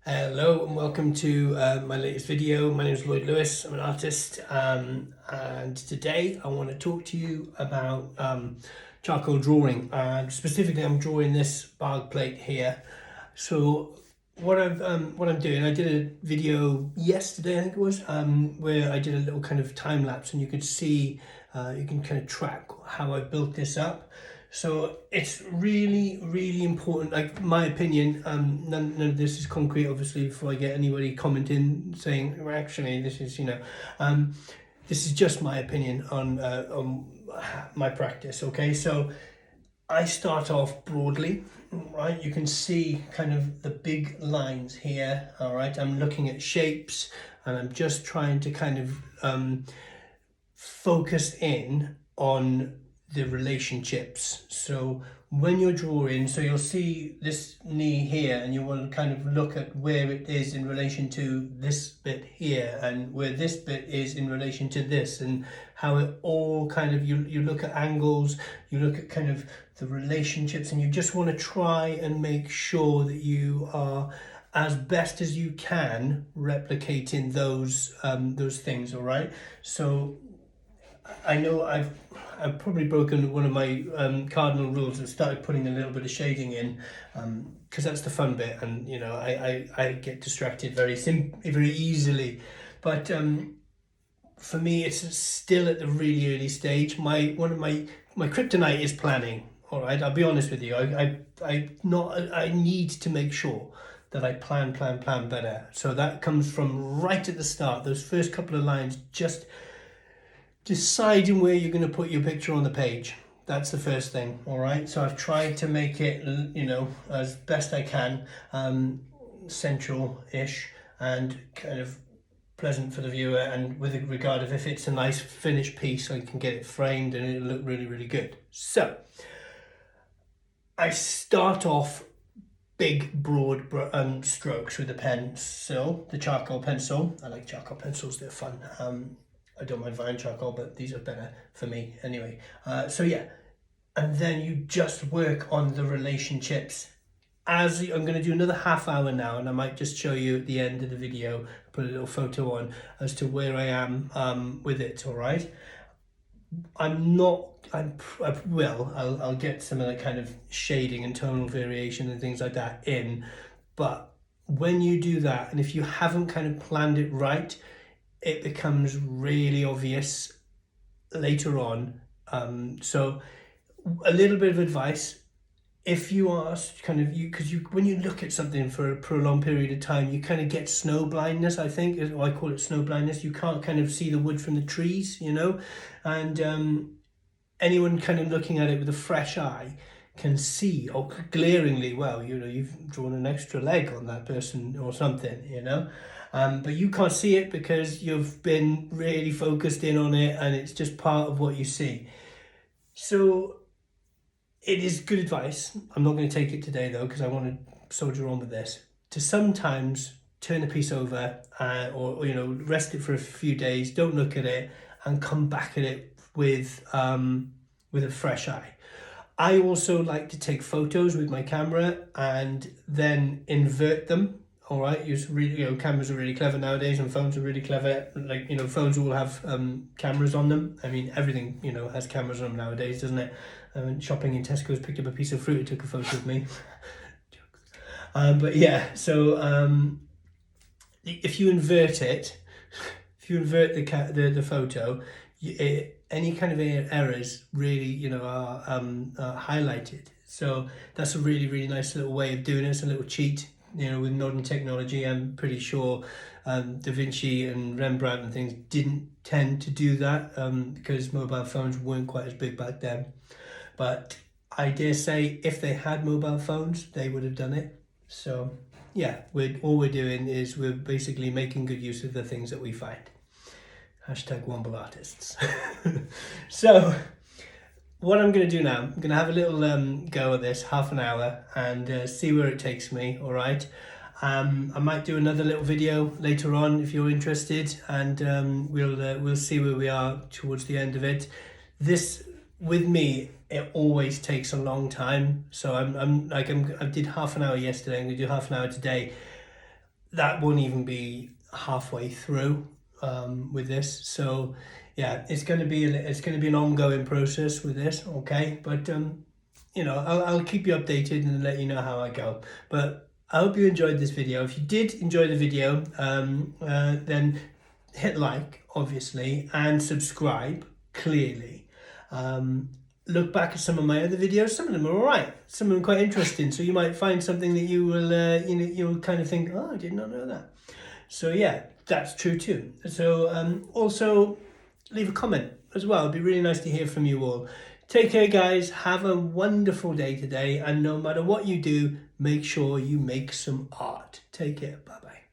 Hello and welcome to my latest video. My name is Lloyd. I'm an artist, and today I want to talk to you about charcoal drawing. Specifically, I'm drawing this Bargue plate here. So what I'm doing, I did a video yesterday, I think it was, where I did a little kind of time lapse, and you could see, you can kind of track how I built this up. So it's really, really important, like my opinion, none of this is concrete, obviously, before I get anybody commenting saying, well, actually, this is, this is just my opinion on my practice, okay? So I start off broadly, right? You can see kind of the big lines here, all right? I'm looking at shapes and I'm just trying to kind of focus in on the relationships. So when you're drawing, so you'll see this knee here and you will kind of look at where it is in relation to this bit here and where this bit is in relation to this, and how it all kind of, you look at angles, you look at kind of the relationships, and you just want to try and make sure that you are as best as you can replicating those things, all right? So I know I've probably broken one of my cardinal rules and started putting a little bit of shading in, because that's the fun bit, and I get distracted very easily. But for me, it's still at the really early stage. My kryptonite is planning. All right, I'll be honest with you. I need to make sure that I plan better. So that comes from right at the start. Those first couple of lines, just deciding where you're going to put your picture on the page. That's the first thing, all right? So I've tried to make it, as best I can, central-ish and kind of pleasant for the viewer, and with regard of if it's a nice finished piece, I can get it framed and it'll look really, really good. So I start off big, broad strokes with the pencil, the charcoal pencil. I like charcoal pencils, they're fun. I don't mind vine charcoal, but these are better for me anyway. So yeah, and then you just work on the relationships. As I'm going to do another half hour now, and I might just show you at the end of the video, put a little photo on as to where I am with it, all right? I'll get some of the kind of shading and tonal variation and things like that in, but when you do that, and if you haven't kind of planned it right, it becomes really obvious later on. So a little bit of advice, if you are kind of, because when you look at something for a prolonged period of time, you kind of get snow blindness, I think, I call it snow blindness. You can't kind of see the wood from the trees, and anyone kind of looking at it with a fresh eye can see, or glaringly, well, you've drawn an extra leg on that person or something, but you can't see it because you've been really focused in on it, and it's just part of what you see. So it is good advice. I'm not going to take it today though, because I want to soldier on with this, to sometimes turn a piece over, or rest it for a few days, don't look at it, and come back at it with a fresh eye. I also like to take photos with my camera and then invert them. All right, cameras are really clever nowadays, and phones are really clever. Like, phones all have cameras on them. I mean, everything, has cameras on them nowadays, doesn't it? I went shopping in Tesco's, picked up a piece of fruit, it took a photo of me. But yeah, so if you invert it, if you invert the photo, any kind of errors really, are highlighted. So that's a really, really nice little way of doing it. It's a little cheat. With modern technology, I'm pretty sure Da Vinci and Rembrandt and things didn't tend to do that, because mobile phones weren't quite as big back then. But I dare say if they had mobile phones, they would have done it. So yeah, all we're doing is we're basically making good use of the things that we find. #Womble Artists. So what I'm going to do now, I'm going to have a little go at this, half an hour, and see where it takes me, all right? I might do another little video later on if you're interested, and we'll see where we are towards the end of it. This, with me, it always takes a long time. So I did half an hour yesterday, I'm going to do half an hour today. that won't even be halfway through with this. So yeah, it's going to be an ongoing process with this. Okay, but you know, I'll keep you updated and let you know how I go. But I hope you enjoyed this video. If you did enjoy the video, then hit like, obviously, and subscribe, clearly. Look back at some of my other videos. Some of them are all right. Some of them are quite interesting. So you might find something that you will, you'll kind of think, oh, I did not know that. So yeah, that's true too. So also leave a comment as well. It'd be really nice to hear from you all. Take care, guys. Have a wonderful day today. And no matter what you do, make sure you make some art. Take care. Bye-bye.